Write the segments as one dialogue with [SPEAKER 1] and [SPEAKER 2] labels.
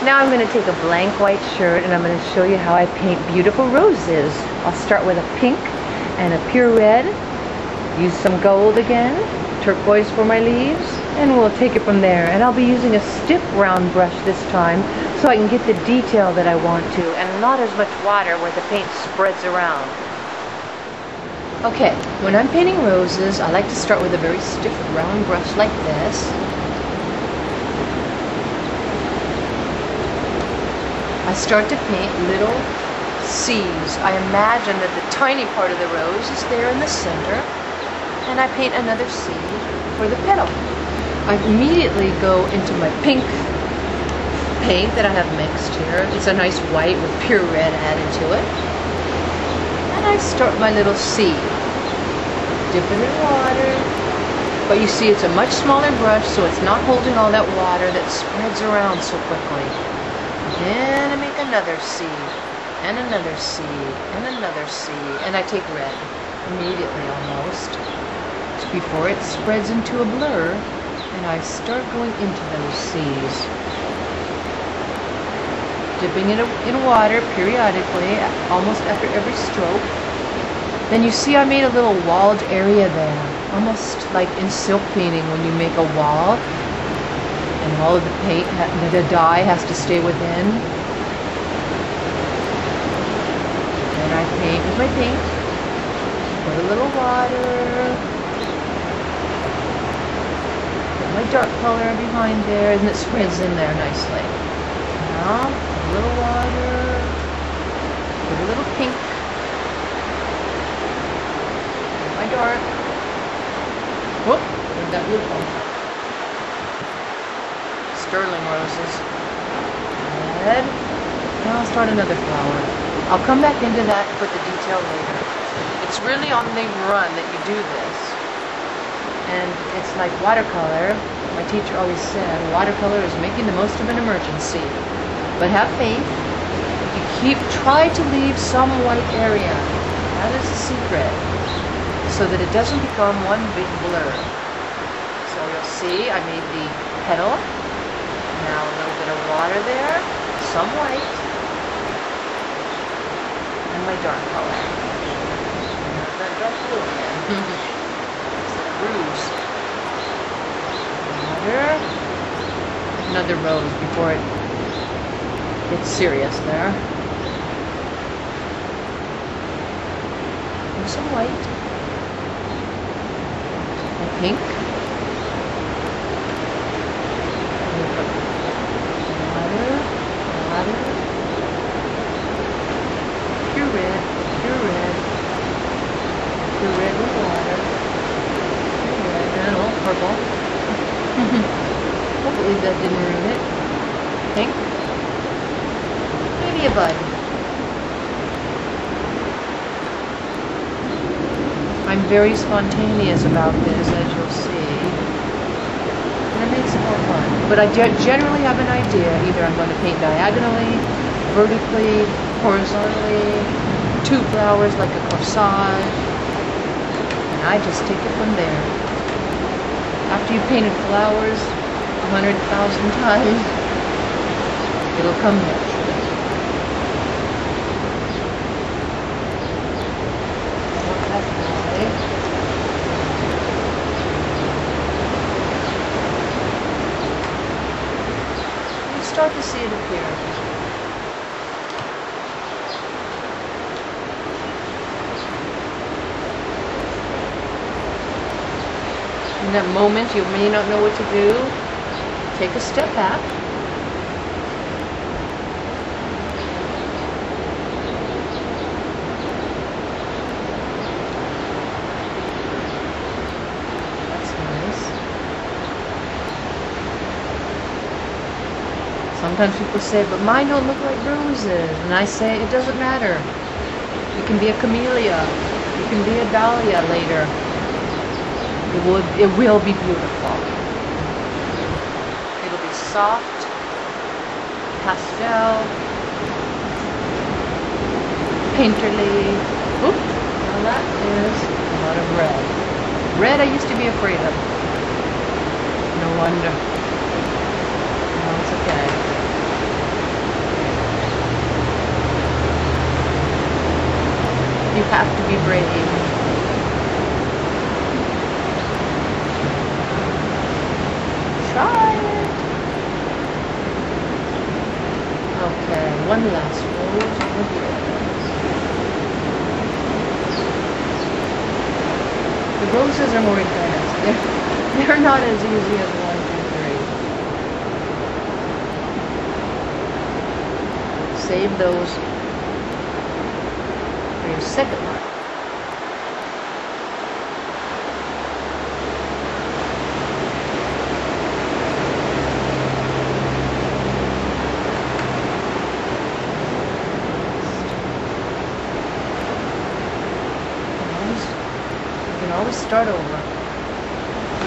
[SPEAKER 1] Now I'm going to take a blank white shirt and I'm going to show you how I paint beautiful roses. I'll start with a pink and a pure red. Use some gold again, turquoise for my leaves, and we'll take it from there. And I'll be using a stiff round brush this time so I can get the detail that I want to and not as much water where the paint spreads around. Okay, when I'm painting roses, I like to start with a very stiff round brush like this. I start to paint little C's. I imagine that the tiny part of the rose is there in the center, and I paint another C for the petal. I immediately go into my pink paint that I have mixed here. It's a nice white with pure red added to it. And I start my little C. Dip it in water. But you see, it's a much smaller brush, so it's not holding all that water that spreads around so quickly. Then I make another C, and another C, and another C, and I take red immediately almost, before it spreads into a blur, and I start going into those C's. Dipping it in water periodically, almost after every stroke. Then you see I made a little walled area there, almost like in silk painting when you make a wall. And all of the paint, the dye has to stay within. And I paint with my paint. Put a little water. Put my dark color behind there, and it spreads in there nicely. Now, a little water. Put a little pink. Put my dark. Whoop, there's that beautiful. Sterling roses. Red. Now I'll start another flower. I'll come back into that and put the detail later. It's really on the run that you do this. And it's like watercolor. My teacher always said, watercolor is making the most of an emergency. But have faith. You try to leave some white area. That is the secret. So that it doesn't become one big blur. So you'll see I made the petal. Now a little bit of water there, some white, and my dark color. And that dark blue again. Bruise. Another rose before it gets serious there. And some white. And pink. Purple. Hopefully that didn't ruin it. Pink. Maybe a bud. I'm very spontaneous about this, as you'll see. And it makes it more fun. But I generally have an idea. Either I'm going to paint diagonally, vertically, horizontally, two flowers like a corsage. And I just take it from there. After you've painted flowers 100,000 times, it'll come naturally. You start to see it appear. In that moment, you may not know what to do. Take a step back. That's nice. Sometimes people say, but mine don't look like roses. And I say, it doesn't matter. You can be a camellia. You can be a dahlia later. It will be beautiful. It'll be soft, pastel, painterly. Oop, now that is a lot of red. Red I used to be afraid of. No wonder. No, it's okay. You have to be brave. Try it. Okay, one last rose over here. The roses are more advanced. They're not as easy as 1, 2, 3. Save those for your second one. You can always start over.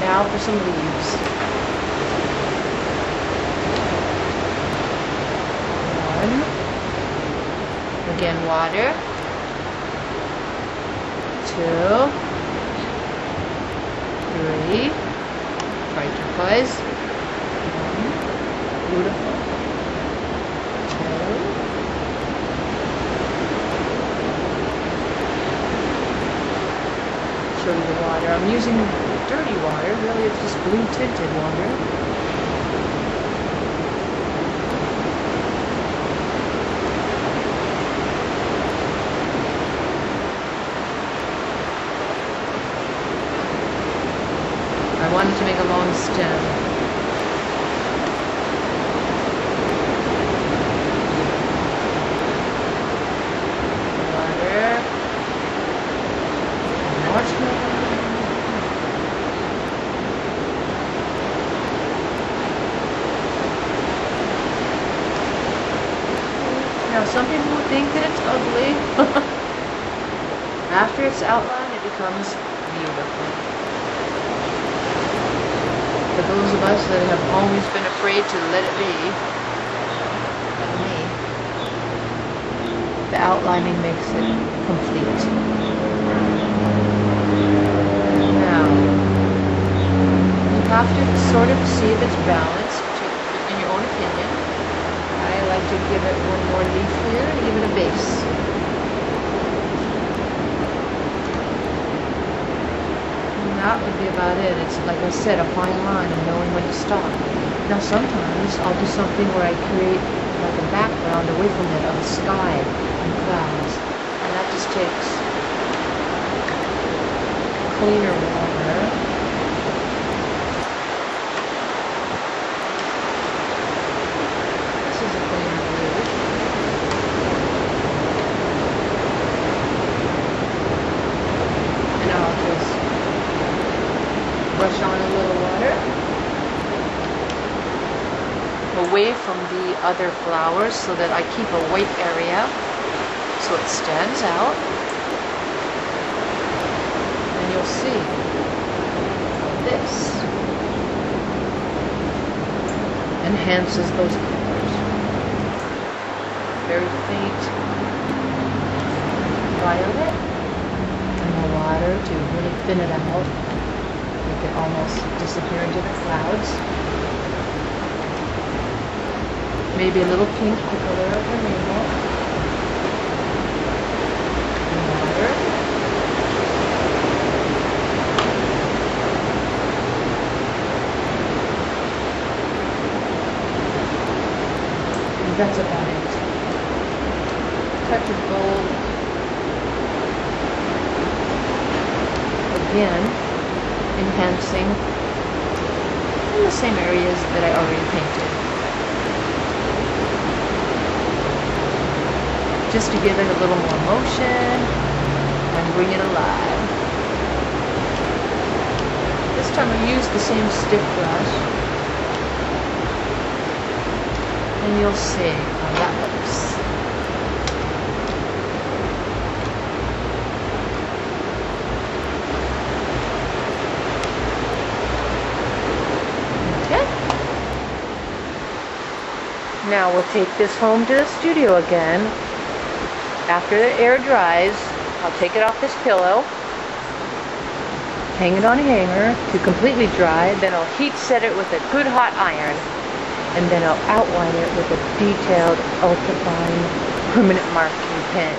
[SPEAKER 1] Now for some leaves. One. Again, water. 2, 3, bright turquoise. 1, beautiful. 2, show you the water. I'm using dirty water. Really, it's just blue tinted water. I wanted to make a long stem. Water. Marshmallow. Now some people will think that it's ugly. After it's outlined, it becomes beautiful. For those of us that have always been afraid to let it be, like me, the outlining makes it complete. Now, you have to sort of see if it's balanced in your own opinion. I like to give it one more leaf here and give it a base. That would be about it. It's, like I said, a fine line and knowing when to stop. Now sometimes I'll do something where I create like a background away from it of a sky and clouds. And that just takes cleaner water. This is a cleaner blue. And I'll just brush on a little water away from the other flowers so that I keep a white area so it stands out, and you'll see this enhances those colors. Very faint violet and the water to really thin it out. Make it almost disappear into the clouds. Maybe a little pink, the color of the rainbow. And water. And that's about it. Touch of gold. Again, enhancing in the same areas that I already painted. Just to give it a little more motion and bring it alive. This time I used the same stiff brush, and you'll see how that looks. Now we'll take this home to the studio again. After the air dries, I'll take it off this pillow, hang it on a hanger to completely dry, then I'll heat set it with a good hot iron, and then I'll outline it with a detailed ultrafine permanent marking pen.